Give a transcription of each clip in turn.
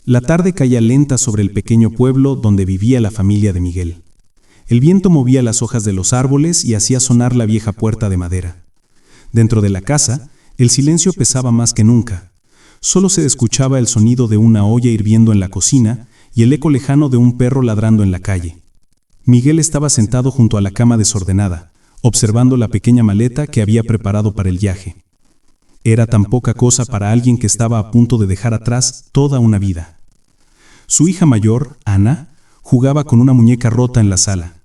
La tarde caía lenta sobre el pequeño pueblo donde vivía la familia de Miguel. El viento movía las hojas de los árboles y hacía sonar la vieja puerta de madera. Dentro de la casa, el silencio pesaba más que nunca. Solo se escuchaba el sonido de una olla hirviendo en la cocina y el eco lejano de un perro ladrando en la calle. Miguel estaba sentado junto a la cama desordenada, observando la pequeña maleta que había preparado para el viaje. Era tan poca cosa para alguien que estaba a punto de dejar atrás toda una vida. Su hija mayor, Ana, jugaba con una muñeca rota en la sala.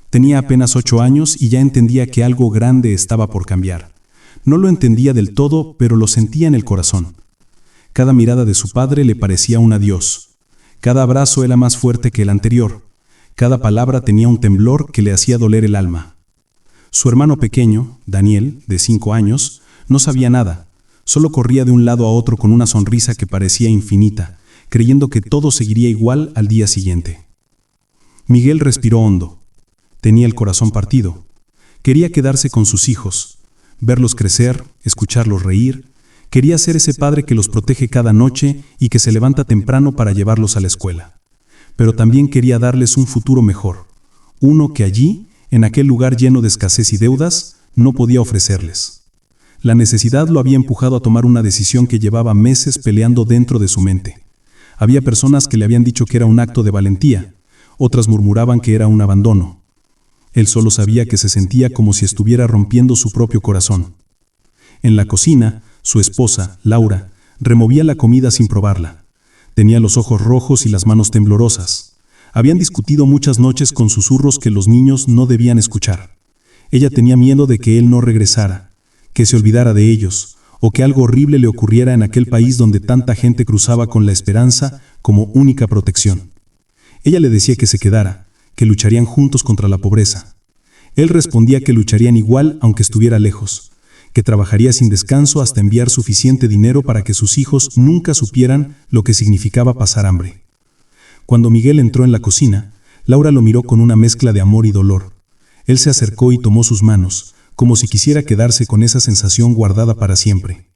Tenía apenas 8 años y ya entendía que algo grande estaba por cambiar. No lo entendía del todo, pero lo sentía en el corazón. Cada mirada de su padre le parecía un adiós. Cada abrazo era más fuerte que el anterior. Cada palabra tenía un temblor que le hacía doler el alma. Su hermano pequeño, Daniel, de 5 años, no sabía nada. Solo corría de un lado a otro con una sonrisa que parecía infinita, creyendo que todo seguiría igual al día siguiente. Miguel respiró hondo. Tenía el corazón partido. Quería quedarse con sus hijos, verlos crecer, escucharlos reír. Quería ser ese padre que los protege cada noche y que se levanta temprano para llevarlos a la escuela. Pero también quería darles un futuro mejor, uno que allí, en aquel lugar lleno de escasez y deudas, no podía ofrecerles. La necesidad lo había empujado a tomar una decisión que llevaba meses peleando dentro de su mente. Había personas que le habían dicho que era un acto de valentía, otras murmuraban que era un abandono. Él solo sabía que se sentía como si estuviera rompiendo su propio corazón. En la cocina, su esposa, Laura, removía la comida sin probarla. Tenía los ojos rojos y las manos temblorosas. Habían discutido muchas noches con susurros que los niños no debían escuchar. Ella tenía miedo de que él no regresara, que se olvidara de ellos, o que algo horrible le ocurriera en aquel país donde tanta gente cruzaba con la esperanza como única protección. Ella le decía que se quedara, que lucharían juntos contra la pobreza. Él respondía que lucharían igual aunque estuviera lejos, que trabajaría sin descanso hasta enviar suficiente dinero para que sus hijos nunca supieran lo que significaba pasar hambre. Cuando Miguel entró en la cocina, Laura lo miró con una mezcla de amor y dolor. Él se acercó y tomó sus manos, como si quisiera quedarse con esa sensación guardada para siempre.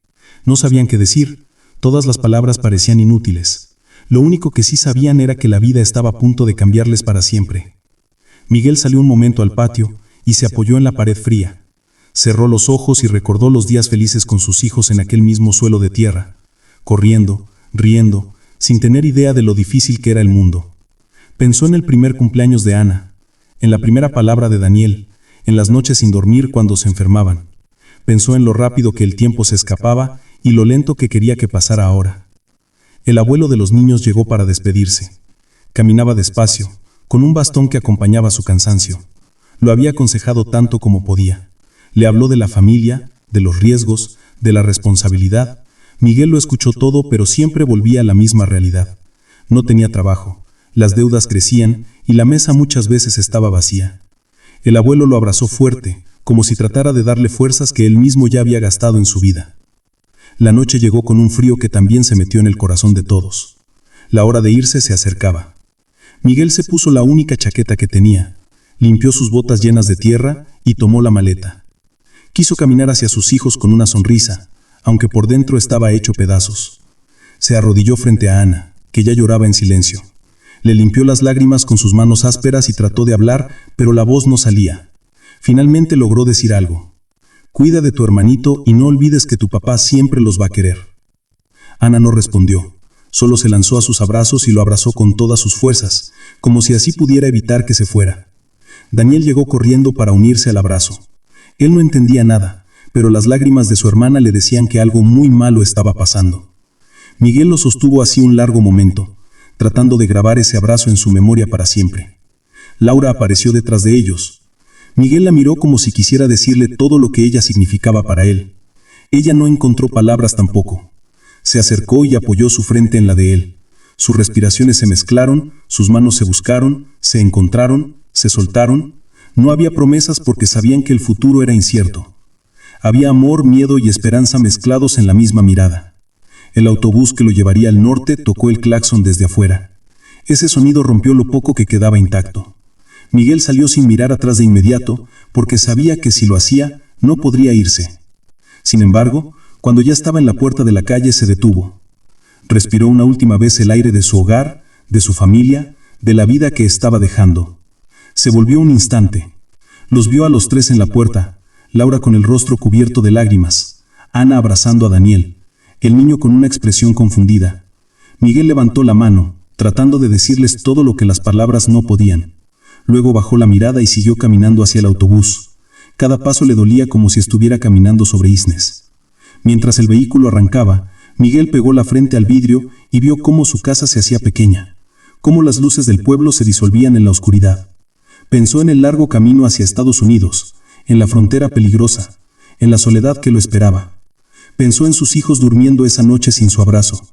No sabían qué decir, todas las palabras parecían inútiles. Lo único que sí sabían era que la vida estaba a punto de cambiarles para siempre. Miguel salió un momento al patio y se apoyó en la pared fría. Cerró los ojos y recordó los días felices con sus hijos en aquel mismo suelo de tierra, corriendo, riendo, sin tener idea de lo difícil que era el mundo. Pensó en el primer cumpleaños de Ana, en la primera palabra de Daniel, en las noches sin dormir cuando se enfermaban. Pensó en lo rápido que el tiempo se escapaba y lo lento que quería que pasara ahora. El abuelo de los niños llegó para despedirse. Caminaba despacio, con un bastón que acompañaba su cansancio. Lo había aconsejado tanto como podía. Le habló de la familia, de los riesgos, de la responsabilidad. Miguel lo escuchó todo, pero siempre volvía a la misma realidad. No tenía trabajo, las deudas crecían y la mesa muchas veces estaba vacía. El abuelo lo abrazó fuerte, como si tratara de darle fuerzas que él mismo ya había gastado en su vida. La noche llegó con un frío que también se metió en el corazón de todos. La hora de irse se acercaba. Miguel se puso la única chaqueta que tenía, limpió sus botas llenas de tierra y tomó la maleta. Quiso caminar hacia sus hijos con una sonrisa, aunque por dentro estaba hecho pedazos. Se arrodilló frente a Ana, que ya lloraba en silencio. Le limpió las lágrimas con sus manos ásperas y trató de hablar, pero la voz no salía. Finalmente logró decir algo. Cuida de tu hermanito y no olvides que tu papá siempre los va a querer. Ana no respondió, solo se lanzó a sus abrazos y lo abrazó con todas sus fuerzas, como si así pudiera evitar que se fuera. Daniel llegó corriendo para unirse al abrazo. Él no entendía nada, pero las lágrimas de su hermana le decían que algo muy malo estaba pasando. Miguel lo sostuvo así un largo momento, tratando de grabar ese abrazo en su memoria para siempre. Laura apareció detrás de ellos. Miguel la miró como si quisiera decirle todo lo que ella significaba para él. Ella no encontró palabras tampoco. Se acercó y apoyó su frente en la de él. Sus respiraciones se mezclaron, sus manos se buscaron, se encontraron, se soltaron. No había promesas porque sabían que el futuro era incierto. Había amor, miedo y esperanza mezclados en la misma mirada. El autobús que lo llevaría al norte tocó el claxon desde afuera. Ese sonido rompió lo poco que quedaba intacto. Miguel salió sin mirar atrás de inmediato, porque sabía que si lo hacía, no podría irse. Sin embargo, cuando ya estaba en la puerta de la calle se detuvo. Respiró una última vez el aire de su hogar, de su familia, de la vida que estaba dejando. Se volvió un instante. Los vio a los tres en la puerta, Laura con el rostro cubierto de lágrimas, Ana abrazando a Daniel, el niño con una expresión confundida. Miguel levantó la mano, tratando de decirles todo lo que las palabras no podían. Luego bajó la mirada y siguió caminando hacia el autobús. Cada paso le dolía como si estuviera caminando sobre isnes. Mientras el vehículo arrancaba, Miguel pegó la frente al vidrio y vio cómo su casa se hacía pequeña, cómo las luces del pueblo se disolvían en la oscuridad. Pensó en el largo camino hacia Estados Unidos, en la frontera peligrosa, en la soledad que lo esperaba. Pensó en sus hijos durmiendo esa noche sin su abrazo.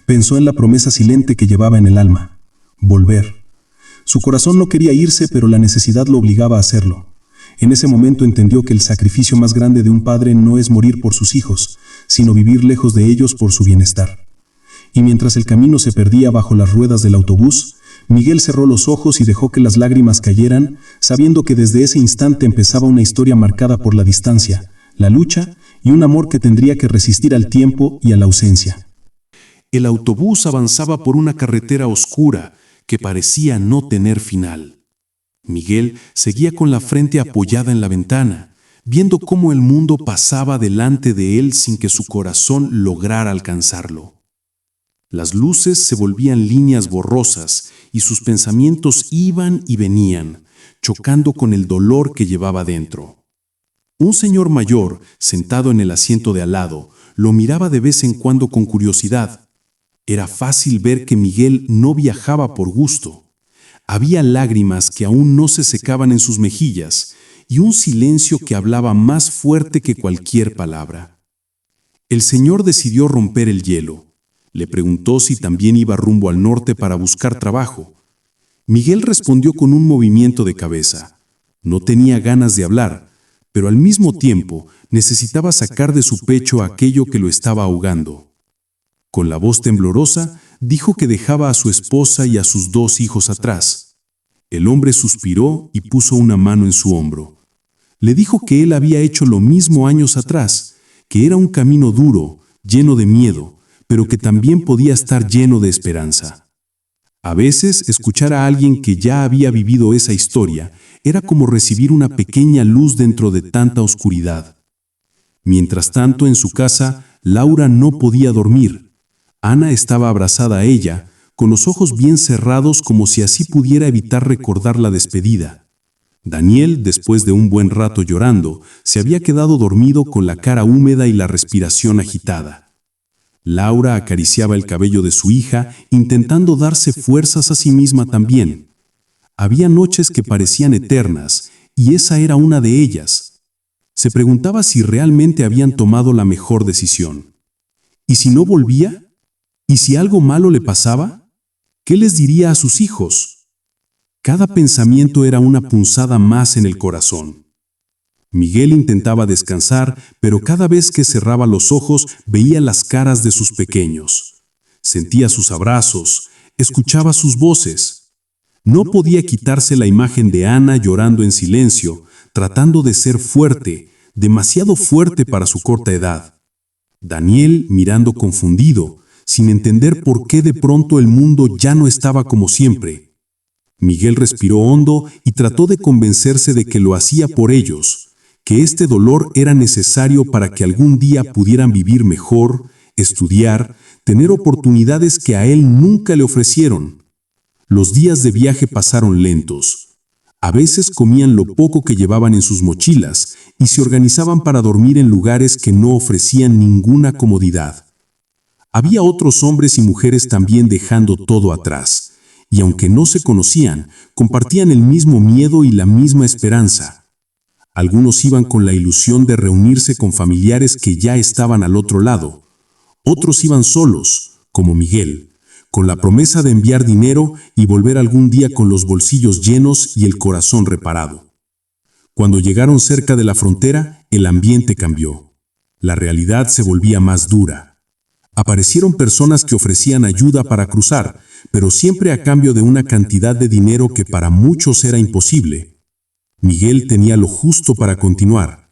Pensó en la promesa silente que llevaba en el alma: volver. Su corazón no quería irse, pero la necesidad lo obligaba a hacerlo. En ese momento entendió que el sacrificio más grande de un padre no es morir por sus hijos, sino vivir lejos de ellos por su bienestar. Y mientras el camino se perdía bajo las ruedas del autobús, Miguel cerró los ojos y dejó que las lágrimas cayeran, sabiendo que desde ese instante empezaba una historia marcada por la distancia, la lucha y un amor que tendría que resistir al tiempo y a la ausencia. El autobús avanzaba por una carretera oscura que parecía no tener final. Miguel seguía con la frente apoyada en la ventana, viendo cómo el mundo pasaba delante de él sin que su corazón lograra alcanzarlo. Las luces se volvían líneas borrosas y sus pensamientos iban y venían, chocando con el dolor que llevaba dentro. Un señor mayor, sentado en el asiento de al lado, lo miraba de vez en cuando con curiosidad. Era fácil ver que Miguel no viajaba por gusto. Había lágrimas que aún no se secaban en sus mejillas y un silencio que hablaba más fuerte que cualquier palabra. El señor decidió romper el hielo. Le preguntó si también iba rumbo al norte para buscar trabajo. Miguel respondió con un movimiento de cabeza. No tenía ganas de hablar, pero al mismo tiempo necesitaba sacar de su pecho aquello que lo estaba ahogando. Con la voz temblorosa, dijo que dejaba a su esposa y a sus 2 hijos atrás. El hombre suspiró y puso una mano en su hombro. Le dijo que él había hecho lo mismo años atrás, que era un camino duro, lleno de miedo, pero que también podía estar lleno de esperanza. A veces, escuchar a alguien que ya había vivido esa historia era como recibir una pequeña luz dentro de tanta oscuridad. Mientras tanto, en su casa, Laura no podía dormir. Ana estaba abrazada a ella, con los ojos bien cerrados como si así pudiera evitar recordar la despedida. Daniel, después de un buen rato llorando, se había quedado dormido con la cara húmeda y la respiración agitada. Laura acariciaba el cabello de su hija, intentando darse fuerzas a sí misma también. Había noches que parecían eternas, y esa era una de ellas. Se preguntaba si realmente habían tomado la mejor decisión. ¿Y si no volvía? ¿Y si algo malo le pasaba? ¿Qué les diría a sus hijos? Cada pensamiento era una punzada más en el corazón. Miguel intentaba descansar, pero cada vez que cerraba los ojos veía las caras de sus pequeños. Sentía sus abrazos, escuchaba sus voces. No podía quitarse la imagen de Ana llorando en silencio, tratando de ser fuerte, demasiado fuerte para su corta edad. Daniel mirando confundido, sin entender por qué de pronto el mundo ya no estaba como siempre. Miguel respiró hondo y trató de convencerse de que lo hacía por ellos, que este dolor era necesario para que algún día pudieran vivir mejor, estudiar, tener oportunidades que a él nunca le ofrecieron. Los días de viaje pasaron lentos. A veces comían lo poco que llevaban en sus mochilas y se organizaban para dormir en lugares que no ofrecían ninguna comodidad. Había otros hombres y mujeres también dejando todo atrás, y aunque no se conocían, compartían el mismo miedo y la misma esperanza. Algunos iban con la ilusión de reunirse con familiares que ya estaban al otro lado. Otros iban solos, como Miguel, con la promesa de enviar dinero y volver algún día con los bolsillos llenos y el corazón reparado. Cuando llegaron cerca de la frontera, el ambiente cambió. La realidad se volvía más dura. Aparecieron personas que ofrecían ayuda para cruzar, pero siempre a cambio de una cantidad de dinero que para muchos era imposible. Miguel tenía lo justo para continuar.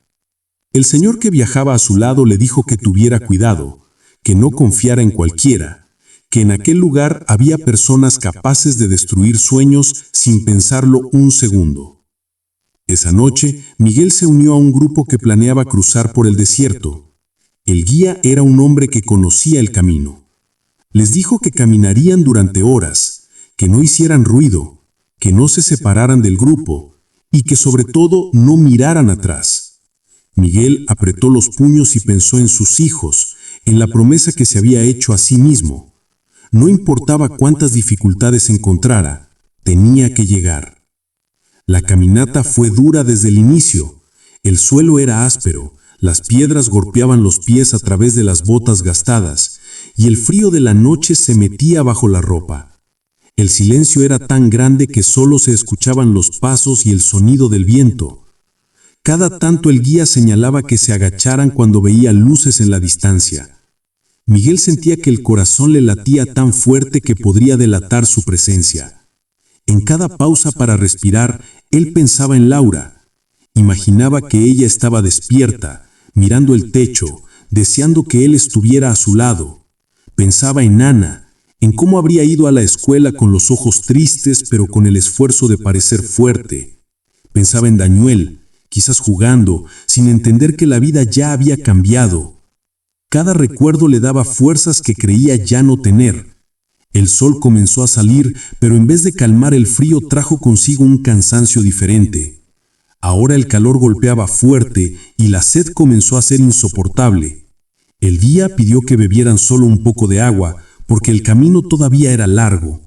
El señor que viajaba a su lado le dijo que tuviera cuidado, que no confiara en cualquiera, que en aquel lugar había personas capaces de destruir sueños sin pensarlo un segundo. Esa noche, Miguel se unió a un grupo que planeaba cruzar por el desierto. El guía era un hombre que conocía el camino. Les dijo que caminarían durante horas, que no hicieran ruido, que no se separaran del grupo y que sobre todo no miraran atrás. Miguel apretó los puños y pensó en sus hijos, en la promesa que se había hecho a sí mismo. No importaba cuántas dificultades encontrara, tenía que llegar. La caminata fue dura desde el inicio. El suelo era áspero, las piedras golpeaban los pies a través de las botas gastadas, y el frío de la noche se metía bajo la ropa. El silencio era tan grande que solo se escuchaban los pasos y el sonido del viento. Cada tanto el guía señalaba que se agacharan cuando veía luces en la distancia. Miguel sentía que el corazón le latía tan fuerte que podría delatar su presencia. En cada pausa para respirar, él pensaba en Laura. Imaginaba que ella estaba despierta, mirando el techo, deseando que él estuviera a su lado. Pensaba en Ana, en cómo habría ido a la escuela con los ojos tristes pero con el esfuerzo de parecer fuerte. Pensaba en Daniel, quizás jugando, sin entender que la vida ya había cambiado. Cada recuerdo le daba fuerzas que creía ya no tener. El sol comenzó a salir, pero en vez de calmar el frío trajo consigo un cansancio diferente. Ahora el calor golpeaba fuerte y la sed comenzó a ser insoportable. El guía pidió que bebieran solo un poco de agua, porque el camino todavía era largo.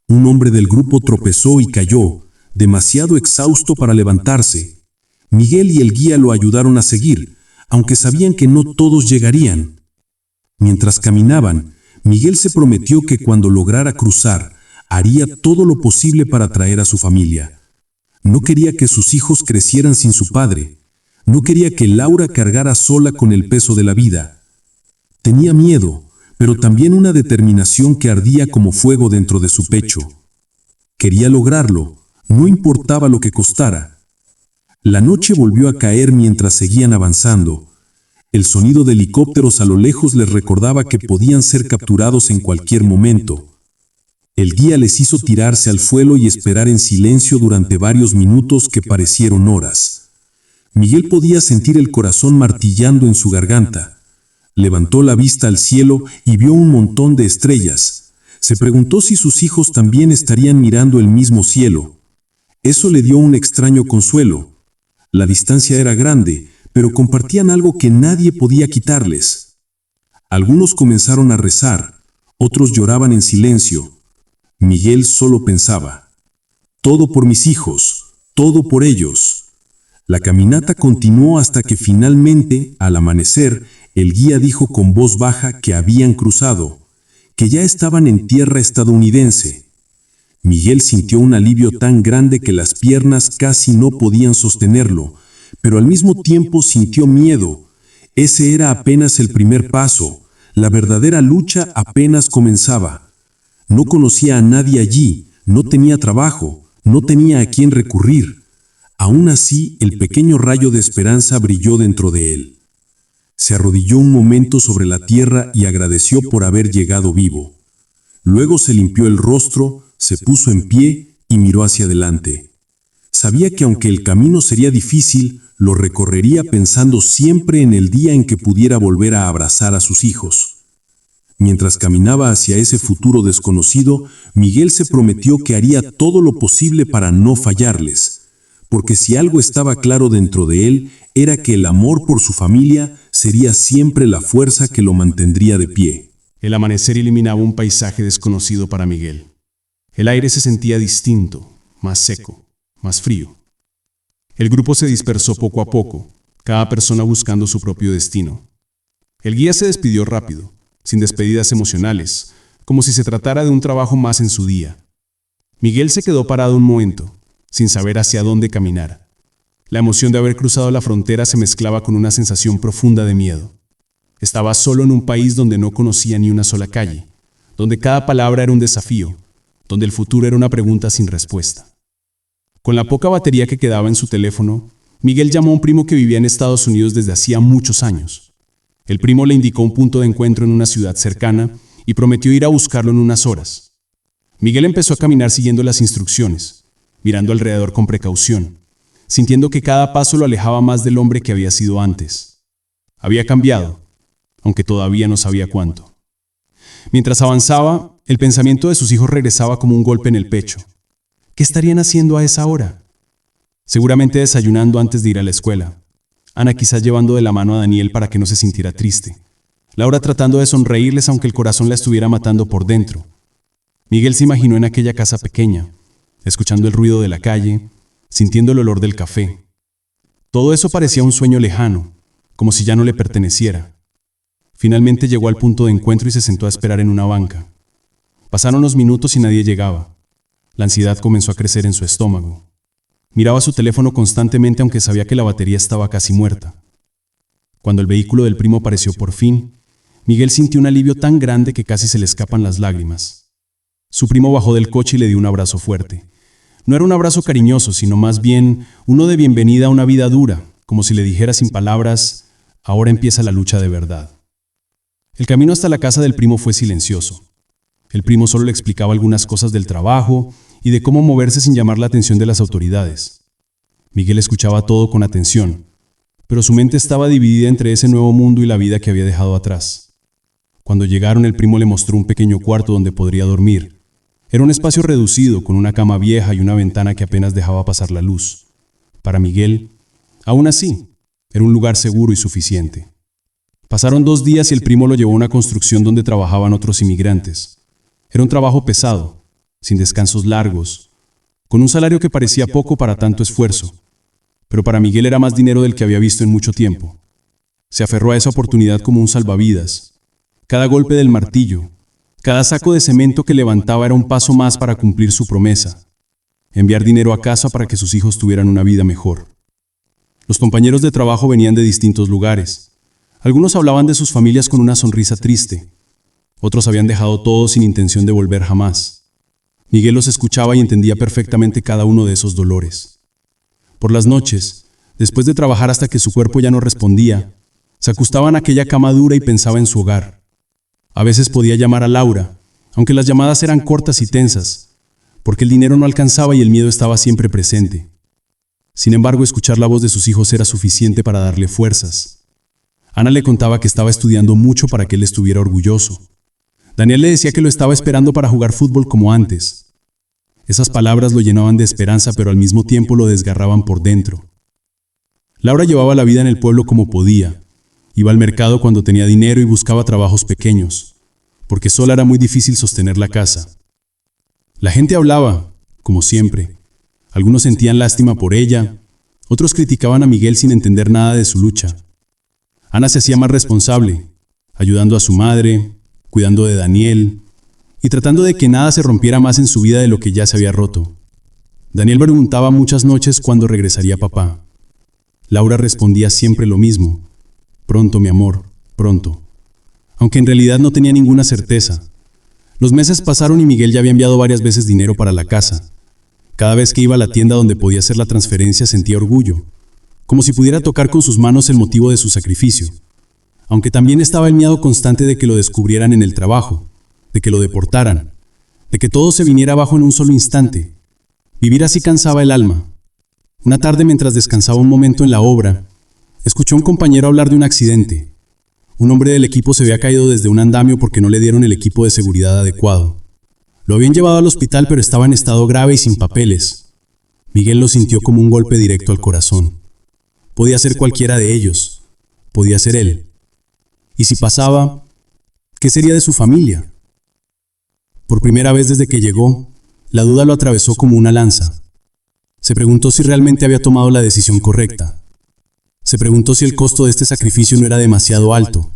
Un hombre del grupo tropezó y cayó, demasiado exhausto para levantarse. Miguel y el guía lo ayudaron a seguir, aunque sabían que no todos llegarían. Mientras caminaban, Miguel se prometió que cuando lograra cruzar, haría todo lo posible para traer a su familia. No quería que sus hijos crecieran sin su padre. No quería que Laura cargara sola con el peso de la vida. Tenía miedo, pero también una determinación que ardía como fuego dentro de su pecho. Quería lograrlo, no importaba lo que costara. La noche volvió a caer mientras seguían avanzando. El sonido de helicópteros a lo lejos les recordaba que podían ser capturados en cualquier momento. El guía les hizo tirarse al suelo y esperar en silencio durante varios minutos que parecieron horas. Miguel podía sentir el corazón martillando en su garganta. Levantó la vista al cielo y vio un montón de estrellas. Se preguntó si sus hijos también estarían mirando el mismo cielo. Eso le dio un extraño consuelo. La distancia era grande, pero compartían algo que nadie podía quitarles. Algunos comenzaron a rezar, otros lloraban en silencio. Miguel solo pensaba: todo por mis hijos, todo por ellos. La caminata continuó hasta que finalmente, al amanecer, el guía dijo con voz baja que habían cruzado, que ya estaban en tierra estadounidense. Miguel sintió un alivio tan grande que las piernas casi no podían sostenerlo, pero al mismo tiempo sintió miedo. Ese era apenas el primer paso, la verdadera lucha apenas comenzaba. No conocía a nadie allí, no tenía trabajo, no tenía a quién recurrir. Aún así, el pequeño rayo de esperanza brilló dentro de él. Se arrodilló un momento sobre la tierra y agradeció por haber llegado vivo. Luego se limpió el rostro, se puso en pie y miró hacia adelante. Sabía que aunque el camino sería difícil, lo recorrería pensando siempre en el día en que pudiera volver a abrazar a sus hijos. Mientras caminaba hacia ese futuro desconocido, Miguel se prometió que haría todo lo posible para no fallarles, porque si algo estaba claro dentro de él, era que el amor por su familia sería siempre la fuerza que lo mantendría de pie. El amanecer iluminaba un paisaje desconocido para Miguel. El aire se sentía distinto, más seco, más frío. El grupo se dispersó poco a poco, cada persona buscando su propio destino. El guía se despidió rápido, sin despedidas emocionales, como si se tratara de un trabajo más en su día. Miguel se quedó parado un momento, sin saber hacia dónde caminar. La emoción de haber cruzado la frontera se mezclaba con una sensación profunda de miedo. Estaba solo en un país donde no conocía ni una sola calle, donde cada palabra era un desafío, donde el futuro era una pregunta sin respuesta. Con la poca batería que quedaba en su teléfono, Miguel llamó a un primo que vivía en Estados Unidos desde hacía muchos años. El primo le indicó un punto de encuentro en una ciudad cercana y prometió ir a buscarlo en unas horas. Miguel empezó a caminar siguiendo las instrucciones, mirando alrededor con precaución, sintiendo que cada paso lo alejaba más del hombre que había sido antes. Había cambiado, aunque todavía no sabía cuánto. Mientras avanzaba, el pensamiento de sus hijos regresaba como un golpe en el pecho. ¿Qué estarían haciendo a esa hora? Seguramente desayunando antes de ir a la escuela. Ana quizás llevando de la mano a Daniel para que no se sintiera triste. Laura tratando de sonreírles aunque el corazón la estuviera matando por dentro. Miguel se imaginó en aquella casa pequeña, escuchando el ruido de la calle, sintiendo el olor del café. Todo eso parecía un sueño lejano, como si ya no le perteneciera. Finalmente llegó al punto de encuentro y se sentó a esperar en una banca. Pasaron los minutos y nadie llegaba. La ansiedad comenzó a crecer en su estómago. Miraba su teléfono constantemente aunque sabía que la batería estaba casi muerta. Cuando el vehículo del primo apareció por fin, Miguel sintió un alivio tan grande que casi se le escapan las lágrimas. Su primo bajó del coche y le dio un abrazo fuerte. No era un abrazo cariñoso, sino más bien uno de bienvenida a una vida dura, como si le dijera sin palabras, ahora empieza la lucha de verdad. El camino hasta la casa del primo fue silencioso. El primo solo le explicaba algunas cosas del trabajo y de cómo moverse sin llamar la atención de las autoridades. Miguel escuchaba todo con atención, pero su mente estaba dividida entre ese nuevo mundo y la vida que había dejado atrás. Cuando llegaron, el primo le mostró un pequeño cuarto donde podría dormir. Era un espacio reducido, con una cama vieja y una ventana que apenas dejaba pasar la luz. Para Miguel, aún así, era un lugar seguro y suficiente. Pasaron 2 días y el primo lo llevó a una construcción donde trabajaban otros inmigrantes. Era un trabajo pesado, sin descansos largos, con un salario que parecía poco para tanto esfuerzo, pero para Miguel era más dinero del que había visto en mucho tiempo. Se aferró a esa oportunidad como un salvavidas. Cada golpe del martillo, cada saco de cemento que levantaba era un paso más para cumplir su promesa, enviar dinero a casa para que sus hijos tuvieran una vida mejor. Los compañeros de trabajo venían de distintos lugares. Algunos hablaban de sus familias con una sonrisa triste. Otros habían dejado todo sin intención de volver jamás. Miguel los escuchaba y entendía perfectamente cada uno de esos dolores. Por las noches, después de trabajar hasta que su cuerpo ya no respondía, se acostaba en aquella cama dura y pensaba en su hogar. A veces podía llamar a Laura, aunque las llamadas eran cortas y tensas, porque el dinero no alcanzaba y el miedo estaba siempre presente. Sin embargo, escuchar la voz de sus hijos era suficiente para darle fuerzas. Ana le contaba que estaba estudiando mucho para que él estuviera orgulloso. Daniel le decía que lo estaba esperando para jugar fútbol como antes. Esas palabras lo llenaban de esperanza, pero al mismo tiempo lo desgarraban por dentro. Laura llevaba la vida en el pueblo como podía. Iba al mercado cuando tenía dinero y buscaba trabajos pequeños, porque sola era muy difícil sostener la casa. La gente hablaba, como siempre. Algunos sentían lástima por ella, otros criticaban a Miguel sin entender nada de su lucha. Ana se hacía más responsable, ayudando a su madre, cuidando de Daniel y tratando de que nada se rompiera más en su vida de lo que ya se había roto. Daniel preguntaba muchas noches cuándo regresaría papá. Laura respondía siempre lo mismo: pronto, mi amor, pronto. Aunque en realidad no tenía ninguna certeza. Los meses pasaron y Miguel ya había enviado varias veces dinero para la casa. Cada vez que iba a la tienda donde podía hacer la transferencia sentía orgullo, como si pudiera tocar con sus manos el motivo de su sacrificio. Aunque también estaba el miedo constante de que lo descubrieran en el trabajo, de que lo deportaran, de que todo se viniera abajo en un solo instante. Vivir así cansaba el alma. Una tarde, mientras descansaba un momento en la obra, escuchó a un compañero hablar de un accidente. Un hombre del equipo se había caído desde un andamio porque no le dieron el equipo de seguridad adecuado. Lo habían llevado al hospital, pero estaba en estado grave y sin papeles. Miguel lo sintió como un golpe directo al corazón. Podía ser cualquiera de ellos. Podía ser él. Y si pasaba, ¿qué sería de su familia? Por primera vez desde que llegó, la duda lo atravesó como una lanza. Se preguntó si realmente había tomado la decisión correcta. Se preguntó si el costo de este sacrificio no era demasiado alto.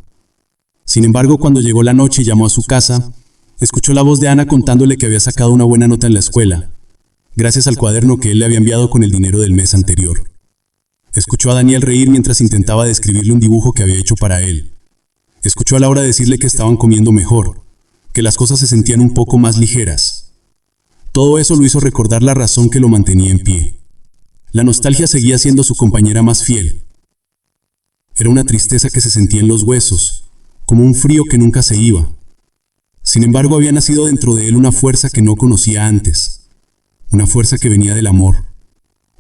Sin embargo, cuando llegó la noche y llamó a su casa, escuchó la voz de Ana contándole que había sacado una buena nota en la escuela, gracias al cuaderno que él le había enviado con el dinero del mes anterior. Escuchó a Daniel reír mientras intentaba describirle un dibujo que había hecho para él. Escuchó a Laura decirle que estaban comiendo mejor, que las cosas se sentían un poco más ligeras. Todo eso lo hizo recordar la razón que lo mantenía en pie. La nostalgia seguía siendo su compañera más fiel. Era una tristeza que se sentía en los huesos, como un frío que nunca se iba. Sin embargo, había nacido dentro de él una fuerza que no conocía antes, una fuerza que venía del amor,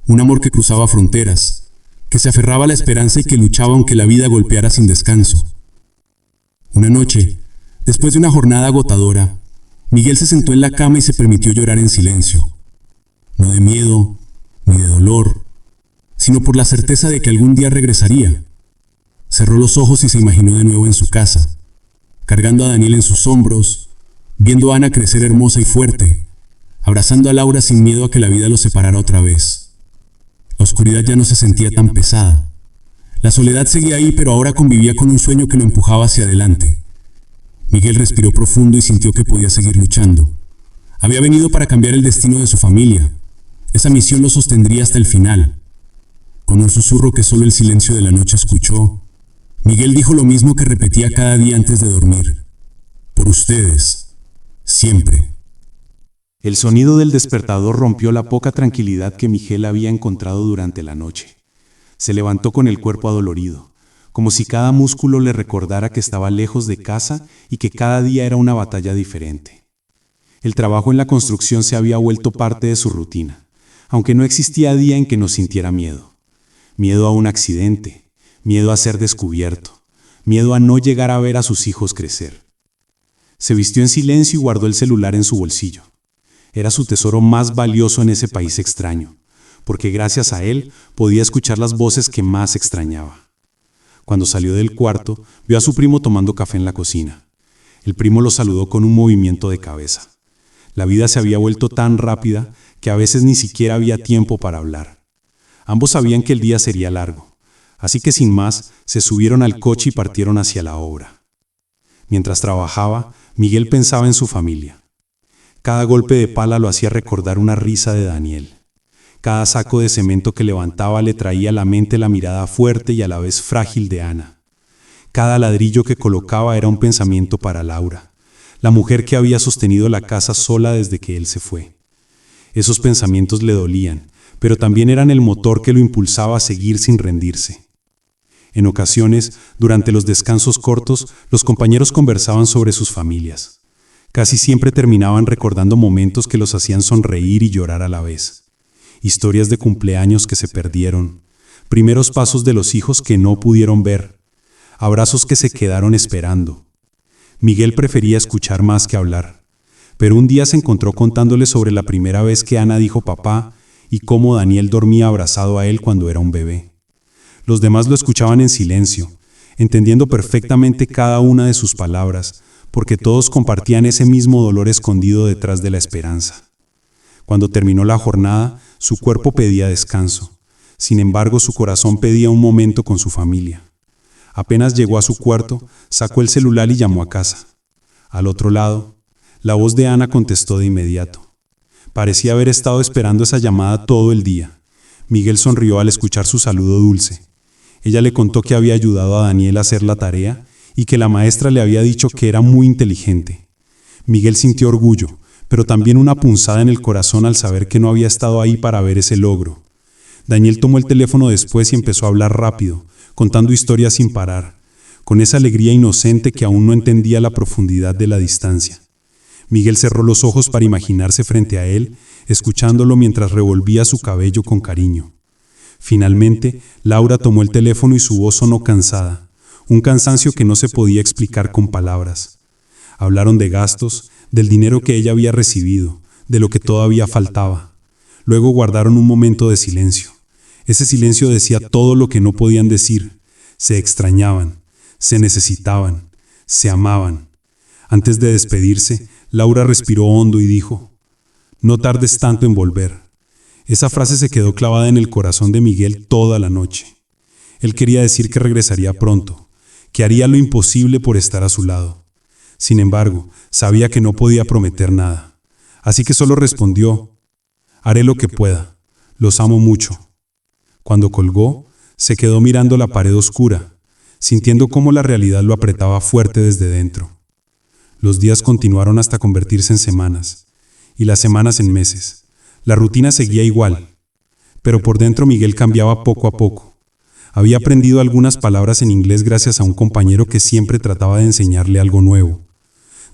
un amor que cruzaba fronteras, que se aferraba a la esperanza y que luchaba aunque la vida golpeara sin descanso. Una noche, después de una jornada agotadora, Miguel se sentó en la cama y se permitió llorar en silencio, no de miedo ni de dolor, sino por la certeza de que algún día regresaría. Cerró los ojos y se imaginó de nuevo en su casa, cargando a Daniel en sus hombros, viendo a Ana crecer hermosa y fuerte, abrazando a Laura sin miedo a que la vida los separara otra vez. La oscuridad ya no se sentía tan pesada. La soledad seguía ahí, pero ahora convivía con un sueño que lo empujaba hacia adelante. Miguel respiró profundo y sintió que podía seguir luchando. Había venido para cambiar el destino de su familia. Esa misión lo sostendría hasta el final. Con un susurro que solo el silencio de la noche escuchó, Miguel dijo lo mismo que repetía cada día antes de dormir. Por ustedes, siempre. El sonido del despertador rompió la poca tranquilidad que Miguel había encontrado durante la noche. Se levantó con el cuerpo adolorido, como si cada músculo le recordara que estaba lejos de casa y que cada día era una batalla diferente. El trabajo en la construcción se había vuelto parte de su rutina, aunque no existía día en que no sintiera miedo. Miedo a un accidente, miedo a ser descubierto, miedo a no llegar a ver a sus hijos crecer. Se vistió en silencio y guardó el celular en su bolsillo. Era su tesoro más valioso en ese país extraño, porque gracias a él podía escuchar las voces que más extrañaba. Cuando salió del cuarto, vio a su primo tomando café en la cocina. El primo lo saludó con un movimiento de cabeza. La vida se había vuelto tan rápida que a veces ni siquiera había tiempo para hablar. Ambos sabían que el día sería largo, así que sin más, se subieron al coche y partieron hacia la obra. Mientras trabajaba, Miguel pensaba en su familia. Cada golpe de pala lo hacía recordar una risa de Daniel. Cada saco de cemento que levantaba le traía a la mente la mirada fuerte y a la vez frágil de Ana. Cada ladrillo que colocaba era un pensamiento para Laura, la mujer que había sostenido la casa sola desde que él se fue. Esos pensamientos le dolían, pero también eran el motor que lo impulsaba a seguir sin rendirse. En ocasiones, durante los descansos cortos, los compañeros conversaban sobre sus familias. Casi siempre terminaban recordando momentos que los hacían sonreír y llorar a la vez. Historias de cumpleaños que se perdieron, primeros pasos de los hijos que no pudieron ver, abrazos que se quedaron esperando. Miguel prefería escuchar más que hablar, pero un día se encontró contándole sobre la primera vez que Ana dijo papá y cómo Daniel dormía abrazado a él cuando era un bebé. Los demás lo escuchaban en silencio, entendiendo perfectamente cada una de sus palabras, porque todos compartían ese mismo dolor escondido detrás de la esperanza. Cuando terminó la jornada, su cuerpo pedía descanso. Sin embargo, su corazón pedía un momento con su familia. Apenas llegó a su cuarto, sacó el celular y llamó a casa. Al otro lado, la voz de Ana contestó de inmediato. Parecía haber estado esperando esa llamada todo el día. Miguel sonrió al escuchar su saludo dulce. Ella le contó que había ayudado a Daniel a hacer la tarea y que la maestra le había dicho que era muy inteligente. Miguel sintió orgullo, pero también una punzada en el corazón al saber que no había estado ahí para ver ese logro. Daniel tomó el teléfono después y empezó a hablar rápido, contando historias sin parar, con esa alegría inocente que aún no entendía la profundidad de la distancia. Miguel cerró los ojos para imaginarse frente a él, escuchándolo mientras revolvía su cabello con cariño. Finalmente, Laura tomó el teléfono y su voz sonó cansada, un cansancio que no se podía explicar con palabras. Hablaron de gastos, del dinero que ella había recibido, de lo que todavía faltaba. Luego guardaron un momento de silencio. Ese silencio decía todo lo que no podían decir. Se extrañaban, se necesitaban, se amaban. Antes de despedirse, Laura respiró hondo y dijo: «No tardes tanto en volver». Esa frase se quedó clavada en el corazón de Miguel toda la noche. Él quería decir que regresaría pronto, que haría lo imposible por estar a su lado. Sin embargo, sabía que no podía prometer nada. Así que solo respondió: «Haré lo que pueda. Los amo mucho». Cuando colgó, se quedó mirando la pared oscura, sintiendo cómo la realidad lo apretaba fuerte desde dentro. Los días continuaron hasta convertirse en semanas, y las semanas en meses. La rutina seguía igual, pero por dentro Miguel cambiaba poco a poco. Había aprendido algunas palabras en inglés gracias a un compañero que siempre trataba de enseñarle algo nuevo.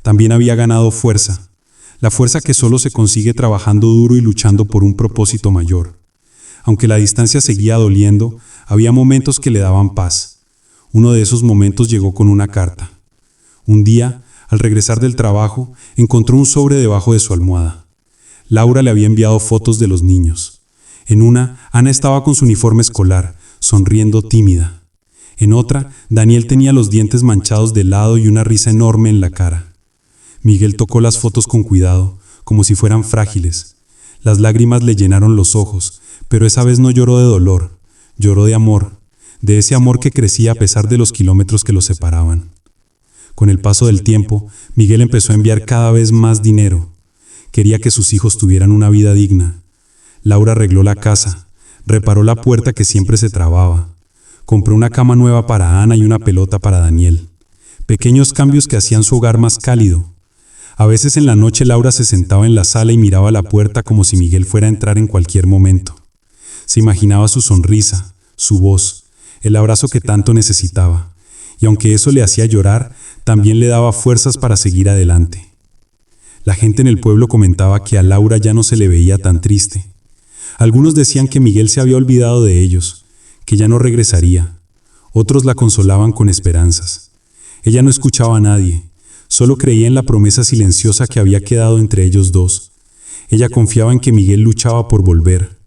también había ganado fuerza, la fuerza que solo se consigue trabajando duro y luchando por un propósito mayor. Aunque la distancia seguía doliendo, había momentos que le daban paz. Uno de esos momentos llegó con una carta. Un día, al regresar del trabajo, encontró un sobre debajo de su almohada. Laura le había enviado fotos de los niños. En una, Ana estaba con su uniforme escolar, sonriendo tímida. En otra, Daniel tenía los dientes manchados de helado y una risa enorme en la cara. Miguel tocó las fotos con cuidado, como si fueran frágiles. Las lágrimas le llenaron los ojos, pero esa vez no lloró de dolor, lloró de amor, de ese amor que crecía a pesar de los kilómetros que los separaban. Con el paso del tiempo, Miguel empezó a enviar cada vez más dinero. Quería que sus hijos tuvieran una vida digna. Laura arregló la casa, reparó la puerta que siempre se trababa. Compró una cama nueva para Ana y una pelota para Daniel. Pequeños cambios que hacían su hogar más cálido. A veces en la noche Laura se sentaba en la sala y miraba la puerta como si Miguel fuera a entrar en cualquier momento. Se imaginaba su sonrisa, su voz, el abrazo que tanto necesitaba. Y aunque eso le hacía llorar, también le daba fuerzas para seguir adelante. La gente en el pueblo comentaba que a Laura ya no se le veía tan triste. Algunos decían que Miguel se había olvidado de ellos, que ya no regresaría. Otros la consolaban con esperanzas. Ella no escuchaba a nadie, solo creía en la promesa silenciosa que había quedado entre ellos dos. Ella confiaba en que Miguel luchaba por volver.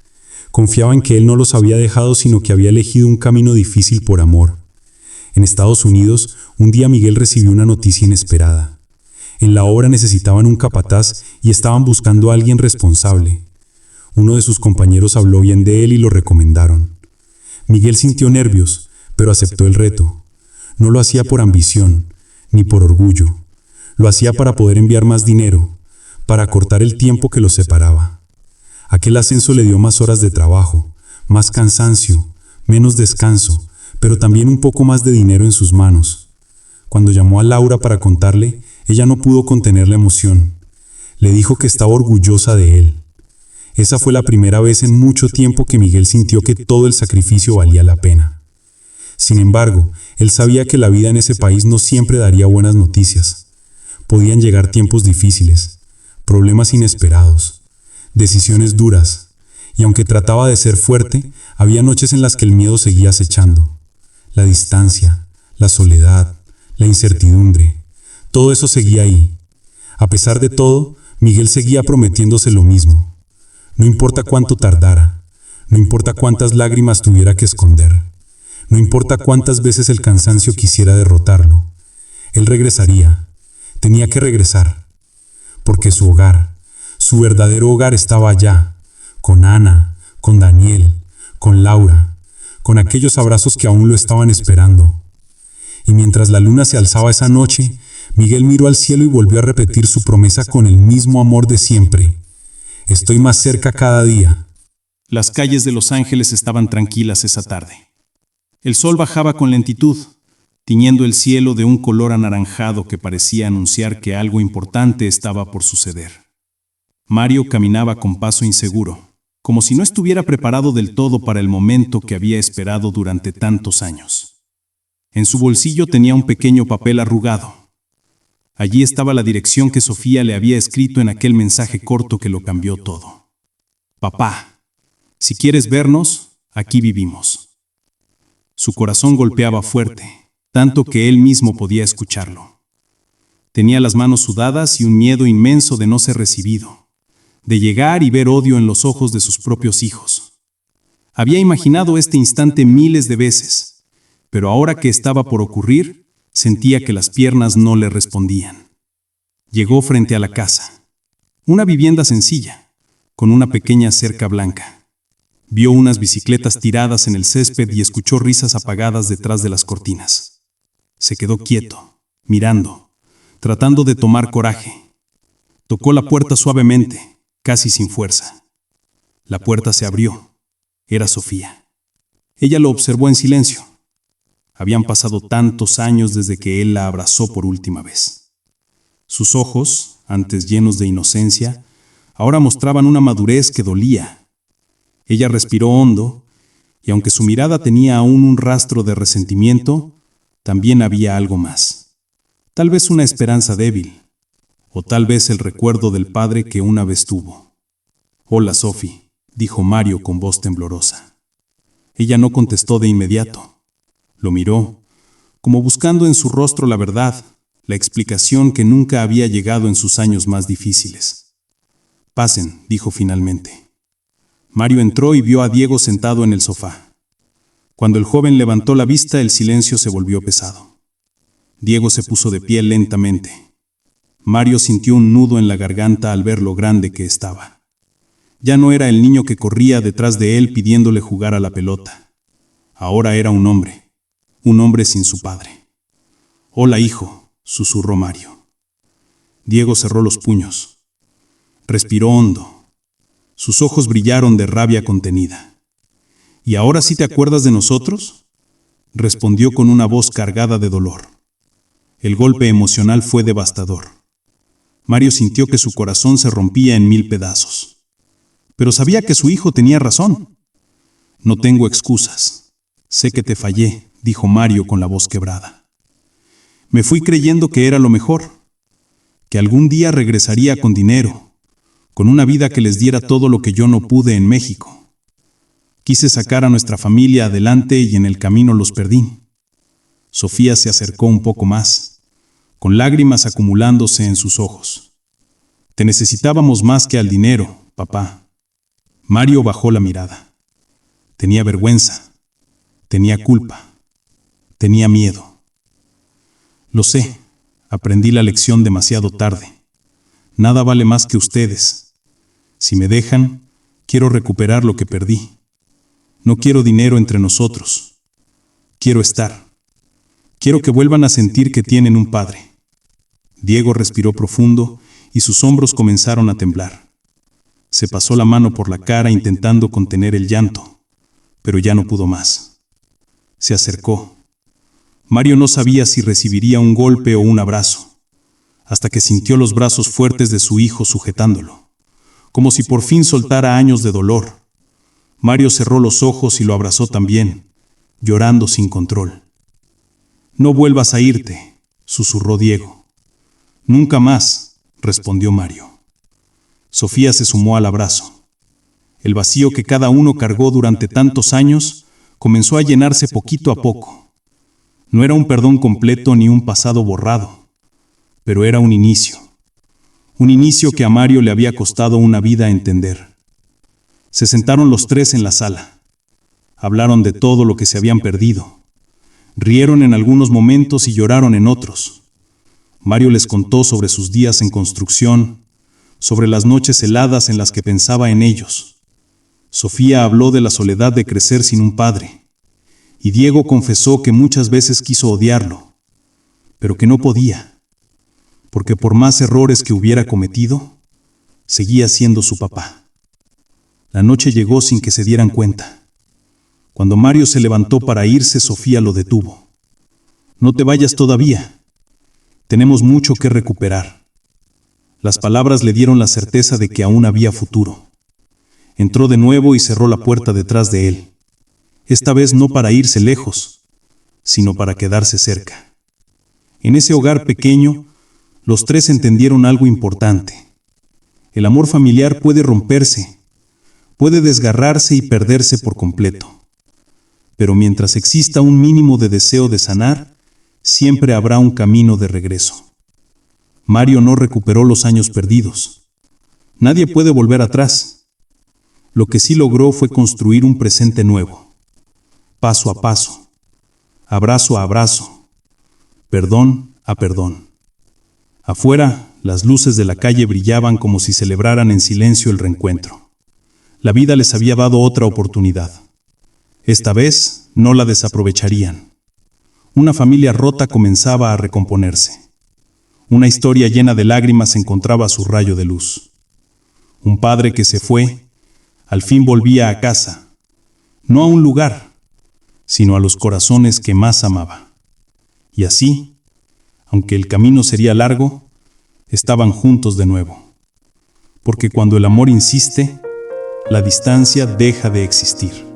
Confiaba en que él no los había dejado, sino que había elegido un camino difícil por amor. En Estados Unidos, un día Miguel recibió una noticia inesperada. En la obra necesitaban un capataz y estaban buscando a alguien responsable. Uno de sus compañeros habló bien de él y lo recomendaron. Miguel sintió nervios, pero aceptó el reto. No lo hacía por ambición, ni por orgullo. Lo hacía para poder enviar más dinero, para acortar el tiempo que los separaba. Aquel ascenso le dio más horas de trabajo, más cansancio, menos descanso, pero también un poco más de dinero en sus manos. Cuando llamó a Laura para contarle, ella no pudo contener la emoción. Le dijo que estaba orgullosa de él. Esa fue la primera vez en mucho tiempo que Miguel sintió que todo el sacrificio valía la pena. Sin embargo, él sabía que la vida en ese país no siempre daría buenas noticias. Podían llegar tiempos difíciles, problemas inesperados, decisiones duras, y aunque trataba de ser fuerte, había noches en las que el miedo seguía acechando. La distancia, la soledad, la incertidumbre, todo eso seguía ahí. A pesar de todo, Miguel seguía prometiéndose lo mismo. No importa cuánto tardara, no importa cuántas lágrimas tuviera que esconder, no importa cuántas veces el cansancio quisiera derrotarlo, él regresaría, tenía que regresar, porque su hogar, su verdadero hogar estaba allá, con Ana, con Daniel, con Laura, con aquellos abrazos que aún lo estaban esperando. Y mientras la luna se alzaba esa noche, Miguel miró al cielo y volvió a repetir su promesa con el mismo amor de siempre. Estoy más cerca cada día. Las calles de Los Ángeles estaban tranquilas esa tarde. El sol bajaba con lentitud, tiñendo el cielo de un color anaranjado que parecía anunciar que algo importante estaba por suceder. Mario caminaba con paso inseguro, como si no estuviera preparado del todo para el momento que había esperado durante tantos años. En su bolsillo tenía un pequeño papel arrugado. Allí estaba la dirección que Sofía le había escrito en aquel mensaje corto que lo cambió todo. Papá, si quieres vernos, aquí vivimos. Su corazón golpeaba fuerte, tanto que él mismo podía escucharlo. Tenía las manos sudadas y un miedo inmenso de no ser recibido, de llegar y ver odio en los ojos de sus propios hijos. Había imaginado este instante miles de veces, pero ahora que estaba por ocurrir, sentía que las piernas no le respondían. Llegó frente a la casa. Una vivienda sencilla, con una pequeña cerca blanca. Vio unas bicicletas tiradas en el césped y escuchó risas apagadas detrás de las cortinas. Se quedó quieto, mirando, tratando de tomar coraje. Tocó la puerta suavemente, casi sin fuerza. La puerta se abrió. Era Sofía. Ella lo observó en silencio. Habían pasado tantos años desde que él la abrazó por última vez. Sus ojos, antes llenos de inocencia, ahora mostraban una madurez que dolía. Ella respiró hondo, y aunque su mirada tenía aún un rastro de resentimiento, también había algo más. Tal vez una esperanza débil, O tal vez el recuerdo del padre que una vez tuvo. «Hola, Sophie», dijo Mario con voz temblorosa. Ella no contestó de inmediato. Lo miró, como buscando en su rostro la verdad, la explicación que nunca había llegado en sus años más difíciles. «Pasen», dijo finalmente. Mario entró y vio a Diego sentado en el sofá. Cuando el joven levantó la vista, el silencio se volvió pesado. Diego se puso de pie lentamente. Mario sintió un nudo en la garganta al ver lo grande que estaba. Ya no era el niño que corría detrás de él pidiéndole jugar a la pelota. Ahora era un hombre sin su padre. «Hola, hijo», susurró Mario. Diego cerró los puños. Respiró hondo. Sus ojos brillaron de rabia contenida. «¿Y ahora sí te acuerdas de nosotros?», respondió con una voz cargada de dolor. El golpe emocional fue devastador. Mario sintió que su corazón se rompía en 1000 pedazos. Pero sabía que su hijo tenía razón. «No tengo excusas. Sé que te fallé», dijo Mario con la voz quebrada. «Me fui creyendo que era lo mejor, que algún día regresaría con dinero, con una vida que les diera todo lo que yo no pude en México. Quise sacar a nuestra familia adelante y en el camino los perdí». Sofía se acercó un poco más, con lágrimas acumulándose en sus ojos. «Te necesitábamos más que al dinero, papá». Mario bajó la mirada. Tenía vergüenza, tenía culpa, tenía miedo. «Lo sé, aprendí la lección demasiado tarde. Nada vale más que ustedes. Si me dejan, quiero recuperar lo que perdí. No quiero dinero entre nosotros. Quiero estar. Quiero que vuelvan a sentir que tienen un padre». Diego respiró profundo y sus hombros comenzaron a temblar. Se pasó la mano por la cara intentando contener el llanto, pero ya no pudo más. Se acercó. Mario no sabía si recibiría un golpe o un abrazo, hasta que sintió los brazos fuertes de su hijo sujetándolo, como si por fin soltara años de dolor. Mario cerró los ojos y lo abrazó también, llorando sin control. «No vuelvas a irte», susurró Diego. «Nunca más», respondió Mario. Sofía se sumó al abrazo. El vacío que cada uno cargó durante tantos años comenzó a llenarse poquito a poco. No era un perdón completo ni un pasado borrado, pero era un inicio que a Mario le había costado una vida entender. Se sentaron los tres en la sala. Hablaron de todo lo que se habían perdido. Rieron en algunos momentos y lloraron en otros. Mario les contó sobre sus días en construcción, sobre las noches heladas en las que pensaba en ellos. Sofía habló de la soledad de crecer sin un padre, y Diego confesó que muchas veces quiso odiarlo, pero que no podía, porque por más errores que hubiera cometido, seguía siendo su papá. La noche llegó sin que se dieran cuenta. Cuando Mario se levantó para irse, Sofía lo detuvo. «No te vayas todavía. Tenemos mucho que recuperar». Las palabras le dieron la certeza de que aún había futuro. Entró de nuevo y cerró la puerta detrás de él. Esta vez no para irse lejos, sino para quedarse cerca. En ese hogar pequeño, los tres entendieron algo importante. El amor familiar puede romperse, puede desgarrarse y perderse por completo. Pero mientras exista un mínimo de deseo de sanar, siempre habrá un camino de regreso. Mario no recuperó los años perdidos. Nadie puede volver atrás. Lo que sí logró fue construir un presente nuevo. Paso a paso, abrazo a abrazo, perdón a perdón. Afuera, las luces de la calle brillaban como si celebraran en silencio el reencuentro. La vida les había dado otra oportunidad. Esta vez no la desaprovecharían. Una familia rota comenzaba a recomponerse. Una historia llena de lágrimas encontraba su rayo de luz. Un padre que se fue, al fin volvía a casa, no a un lugar, sino a los corazones que más amaba. Y así, aunque el camino sería largo, estaban juntos de nuevo. Porque cuando el amor insiste, la distancia deja de existir.